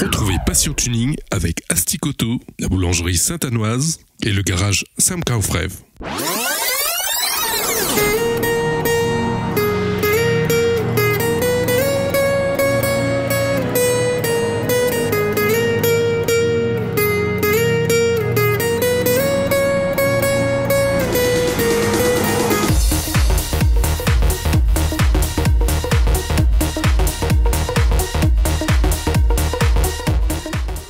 Retrouvez Passion Tuning avec Asticoto, la boulangerie Sainte-Anoise et le garage Sam Kaufrev.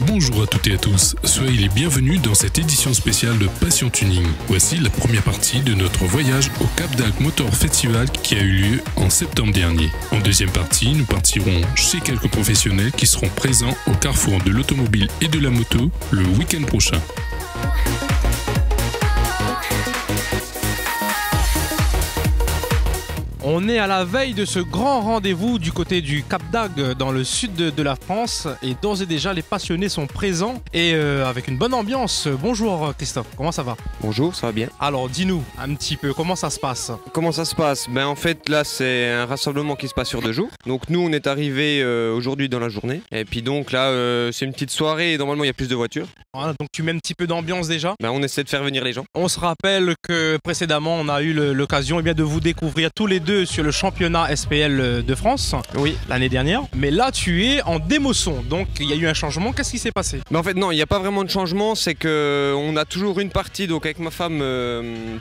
Bonjour à toutes et à tous, soyez les bienvenus dans cette édition spéciale de Passion Tuning. Voici la première partie de notre voyage au Cap d'Agde Motor Festival qui a eu lieu en septembre dernier. En deuxième partie, nous partirons chez quelques professionnels qui seront présents au carrefour de l'automobile et de la moto le week-end prochain. On est à la veille de ce grand rendez-vous du côté du Cap d'Agde dans le sud de la France et d'ores et déjà les passionnés sont présents et avec une bonne ambiance. Bonjour Christophe, comment ça va? Bonjour, ça va bien. Alors dis-nous un petit peu comment ça se passe? Comment ça se passe? Ben en fait là c'est un rassemblement qui se passe sur 2 jours. Donc nous on est arrivé aujourd'hui dans la journée et puis donc là c'est une petite soirée et normalement il y a plus de voitures. Voilà, donc tu mets un petit peu d'ambiance déjà. Ben on essaie de faire venir les gens. On se rappelle que précédemment on a eu l'occasion de vous découvrir tous les deux sur le championnat SPL de France l'année dernière. Mais là tu es en démo-son, donc il y a eu un changement. Qu'est-ce qui s'est passé? Ben en fait non, il n'y a pas vraiment de changement, c'est que on a toujours une partie donc avec ma femme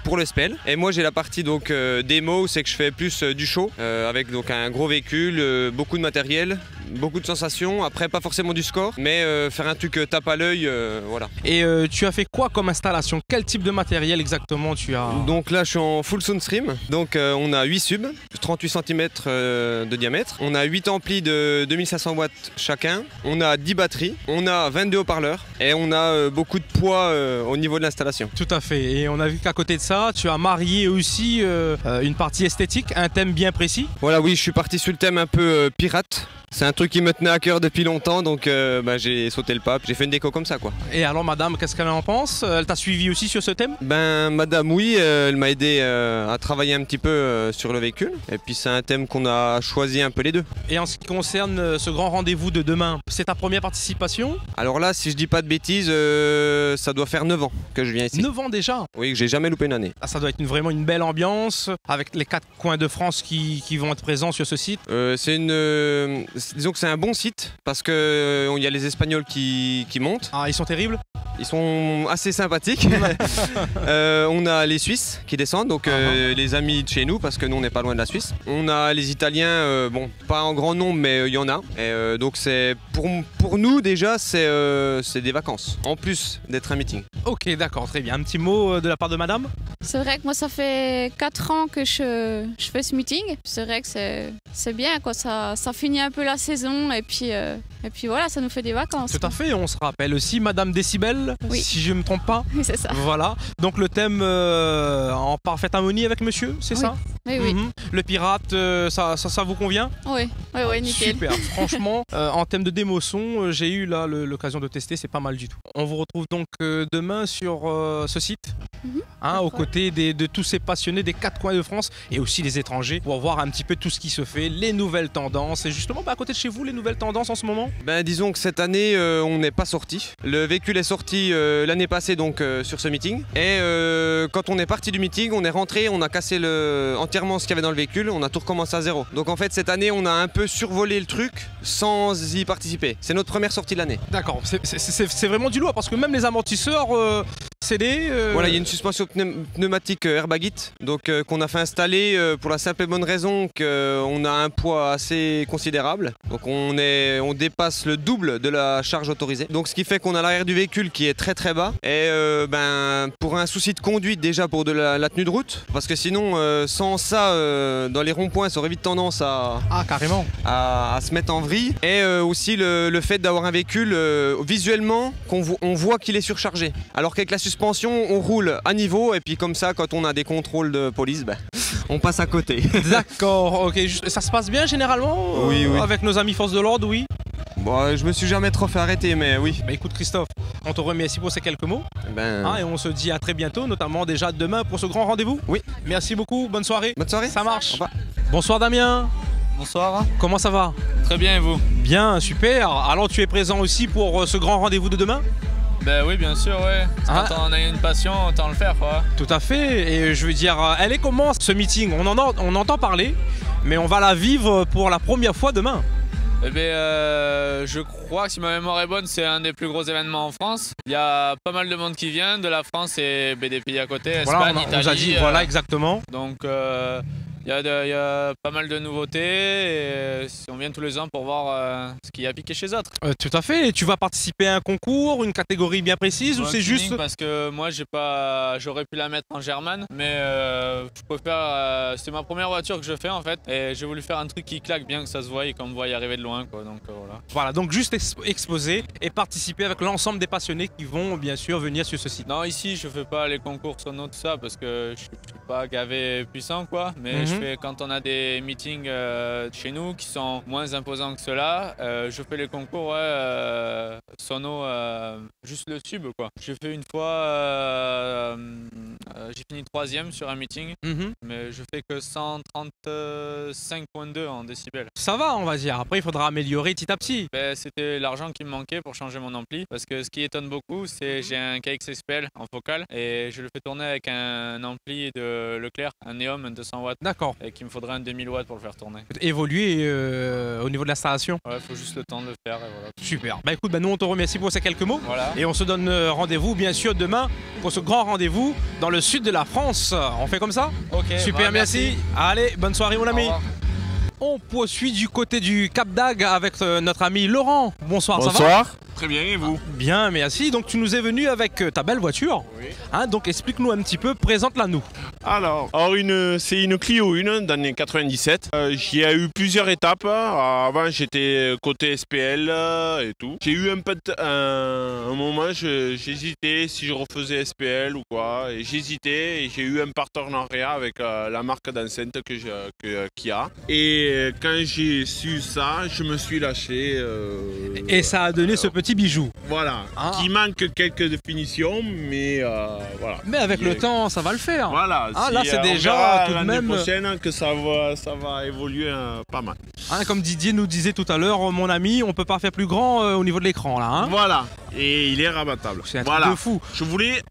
pour le SPL et moi j'ai la partie donc démo, c'est que je fais plus du show avec donc un gros véhicule, beaucoup de matériel, beaucoup de sensations, après pas forcément du score, mais faire un truc tape à l'œil, voilà. Et tu as fait quoi comme installation? Quel type de matériel exactement tu as? Donc là je suis en full Soundstream, donc on a 8 subs, 38 cm de diamètre, on a 8 amplis de 2500 watts chacun, on a 10 batteries, on a 22 haut-parleurs et on a beaucoup de poids au niveau de l'installation. Tout à fait, et on a vu qu'à côté de ça, tu as marié aussi une partie esthétique, un thème bien précis. Voilà, oui, je suis parti sur le thème un peu pirate. C'est un truc qui me tenait à cœur depuis longtemps, donc j'ai sauté le pas, j'ai fait une déco comme ça quoi. Et alors madame, qu'est-ce qu'elle en pense? Elle t'a suivi aussi sur ce thème? Ben madame oui, elle m'a aidé à travailler un petit peu sur le véhicule, et puis c'est un thème qu'on a choisi un peu les deux. Et en ce qui concerne ce grand rendez-vous de demain, c'est ta première participation? Alors là, si je dis pas de bêtises, ça doit faire 9 ans que je viens ici. 9 ans déjà? Oui, que j'ai jamais loupé une année. Ah, ça doit être vraiment une belle ambiance, avec les 4 coins de France qui vont être présents sur ce site. Disons que c'est un bon site parce que il y a les Espagnols qui montent. Ah, ils sont terribles? Ils sont assez sympathiques. On a les Suisses qui descendent, donc les amis de chez nous parce que nous on n'est pas loin de la Suisse. On a les Italiens, bon pas en grand nombre mais il y en a. Et donc c'est pour nous déjà c'est des vacances en plus d'être un meeting. Ok, d'accord, très bien. Un petit mot de la part de madame? C'est vrai que moi ça fait 4 ans que je fais ce meeting. C'est vrai que c'est bien quoi, ça finit un peu la saison et puis voilà, ça nous fait des vacances. Tout à fait, on se rappelle aussi Madame Décibel, si je ne me trompe pas. Oui, c'est ça. Voilà, donc le thème en parfaite harmonie avec monsieur, c'est ça? Oui, oui. Le pirate, ça vous convient? Oui, nickel. Super, franchement, en thème de démo son, j'ai eu là l'occasion de tester, c'est pas mal du tout. On vous retrouve donc demain sur ce site, aux côtés de tous ces passionnés des 4 coins de France et aussi les étrangers pour voir un petit peu tout ce qui se fait, les nouvelles tendances. Et justement, à côté de chez vous, les nouvelles tendances en ce moment? Ben disons que cette année, on n'est pas sorti. Le véhicule est sorti l'année passée donc sur ce meeting. Et quand on est parti du meeting, on est rentré, on a cassé entièrement ce qu'il y avait dans le véhicule, on a tout recommencé à zéro. Donc en fait, cette année, on a un peu survolé le truc sans y participer. C'est notre première sortie de l'année. D'accord, c'est vraiment du lourd parce que même les amortisseurs CD. Voilà, il y a une suspension pneumatique Airbagit donc qu'on a fait installer pour la simple et bonne raison qu'on a un poids assez considérable. Donc on dépasse le double de la charge autorisée. Donc ce qui fait qu'on a l'arrière du véhicule qui est très très bas. Et pour un souci de conduite déjà pour de la tenue de route, parce que sinon sans ça dans les ronds-points ça aurait vite tendance carrément à se mettre en vrille. Et aussi le fait d'avoir un véhicule visuellement on voit qu'il est surchargé. Alors qu'avec la suspension on roule à niveau et puis comme ça quand on a des contrôles de police on passe à côté. D'accord, ok. Ça se passe bien généralement oui. Avec nos amis forces de l'ordre, oui? Bon, je me suis jamais trop fait arrêter, mais oui. Bah écoute Christophe, on te remercie pour ces quelques mots. Et on se dit à très bientôt, notamment déjà demain pour ce grand rendez-vous. Oui. Merci beaucoup, bonne soirée. Bonne soirée. Ça marche. Bonsoir Damien. Bonsoir. Comment ça va? Très bien et vous? Bien. Bien, super. Alors tu es présent aussi pour ce grand rendez-vous de demain? Ben oui, bien sûr, ouais. Quand on a une passion, autant le faire, quoi. Tout à fait. Et je veux dire, elle est comment ce meeting? On entend parler, mais on va la vivre pour la première fois demain. Eh bien, je crois que si ma mémoire est bonne, c'est un des plus gros événements en France. Il y a pas mal de monde qui vient de la France et des pays à côté, Espagne, voilà, Italie. On nous a dit, voilà, exactement. Donc, il y a pas mal de nouveautés et on vient tous les ans pour voir ce qui a piqué chez les autres. Tout à fait. Et tu vas participer à un concours, une catégorie bien précise ou c'est juste... Parce que moi, j'aurais pu la mettre en German, mais je préfère... c'est ma première voiture que je fais en fait et j'ai voulu faire un truc qui claque bien, que ça se voit et qu'on me voit y arriver de loin, quoi. Donc voilà. Voilà, donc juste exposer et participer avec l'ensemble des passionnés qui vont bien sûr venir sur ce site. Non, ici, je fais pas les concours sono, tout ça, parce que je suis pas gavé puissant, quoi, mais je fais, quand on a des meetings chez nous qui sont moins imposants que ceux-là, je fais les concours sono, juste le tube, quoi. J'ai fait une fois, j'ai fini 3e sur un meeting, mais je fais que 135.2 en décibels. Ça va, on va dire. Après, il faudra améliorer petit à petit. Ben, c'était l'argent qui me manquait pour changer mon ampli, parce que ce qui étonne beaucoup, c'est j'ai un KXSPL en focale et je le fais tourner avec un ampli de Leclerc, un Neom, un 200 watts. D'accord. Et qu'il me faudrait un 2000 watts pour le faire tourner. Évoluer au niveau de l'installation. Ouais, faut juste le temps de le faire et voilà. Super. Bah écoute, nous on te remercie pour ces quelques mots. Voilà. Et on se donne rendez-vous bien sûr demain pour ce grand rendez-vous dans le sud de la France. On fait comme ça? Ok. Super, bah, merci. Allez, bonne soirée mon ami. Au revoir. On poursuit du côté du Cap d'Agde avec notre ami Laurent. Bonsoir, ça va? Bonsoir. Très bien, et vous? Bien, merci. Donc tu nous es venu avec ta belle voiture. Oui. Hein, donc explique-nous un petit peu, présente-la nous. Alors c'est une Clio 1 d'année 97. J'y ai eu plusieurs étapes. Avant, j'étais côté SPL et tout. J'ai eu un moment, j'hésitais si je refaisais SPL ou quoi. Et j'hésitais et j'ai eu un partenariat avec la marque d'enceinte qu'il y a. Et quand j'ai su ça, je me suis lâché. Et ça a donné ce petit bijou. Voilà. Qui manque quelques définitions, mais voilà. Mais avec le temps, ça va le faire. Voilà. Ah, là, c'est déjà tout de même. L'année prochaine que ça va évoluer pas mal. Hein, comme Didier nous disait tout à l'heure, mon ami, on peut pas faire plus grand au niveau de l'écran là. Hein. Voilà. Et il est rabattable. C'est un truc de fou.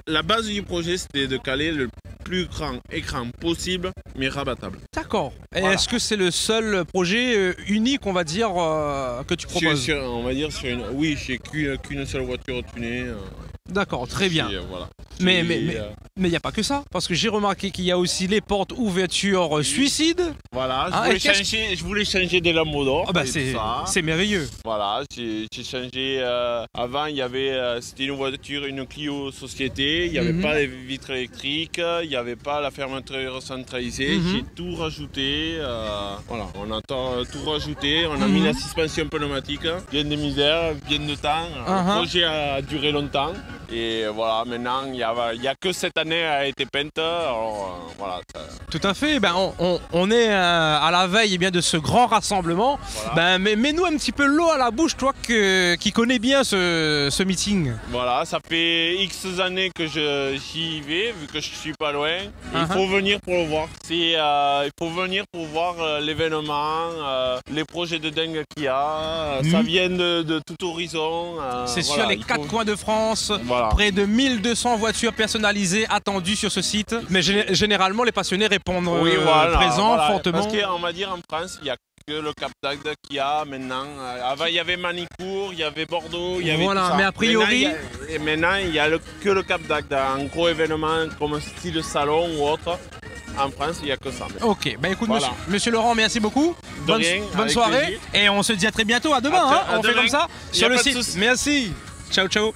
La base du projet, c'était de caler le plus grand écran possible, mais rabattable. D'accord. Et est-ce que c'est le seul projet unique, on va dire, que tu proposes? On va dire oui, j'ai qu'une seule voiture tunée. D'accord, très bien. Voilà. Mais il n'y a pas que ça, parce que j'ai remarqué qu'il y a aussi les portes ouverture suicide. Voilà, je voulais changer des lames d'or. Ah bah c'est merveilleux. Voilà, j'ai changé. Avant, c'était une voiture, une Clio société. Il n'y avait pas les vitres électriques, il n'y avait pas la fermeture centralisée. J'ai tout rajouté. Voilà, on a tout rajouté. On a mis la suspension pneumatique. Bien de misère, bien de temps. Le projet a duré longtemps. Et voilà, maintenant, il n'y a que cette année a été peinte. Alors, voilà. Tout à fait. Ben, on est à la veille bien, de ce grand rassemblement. Voilà. Ben, mets-nous un petit peu l'eau à la bouche, toi qui connais bien ce meeting. Voilà, ça fait X années que j'y vais, vu que je suis pas loin. Il faut venir pour le voir. Il faut venir pour voir l'événement, les projets de dingue qu'il y a. Ça vient de tout horizon. C'est sur les 4 coins de France. Voilà. Près de 1200 voitures personnalisées attendues sur ce site. Mais généralement, les passionnés répondent présents, fortement. Parce qu'on va dire en France, il n'y a que le Cap d'Agde qu'il y a maintenant. Avant, il y avait Manicourt, il y avait Bordeaux, il y avait tout ça. Mais a priori... Maintenant, il n'y a que le Cap d'Agde. Un gros événement comme style salon ou autre. En France, il n'y a que ça. Ok, bah écoute, monsieur Laurent, merci beaucoup. Bonne soirée. Plaisir. Et on se dit à très bientôt, à demain. On fait comme ça sur le site. Merci. Ciao, ciao.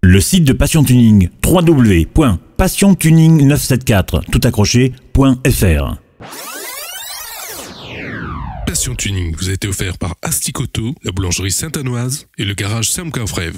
Le site de Passion Tuning, www.passiontuning974 toutaccroché.fr. Passion Tuning vous a été offert par Asticoto, la boulangerie Sainte-Anoise et le garage Sam Quinfrève.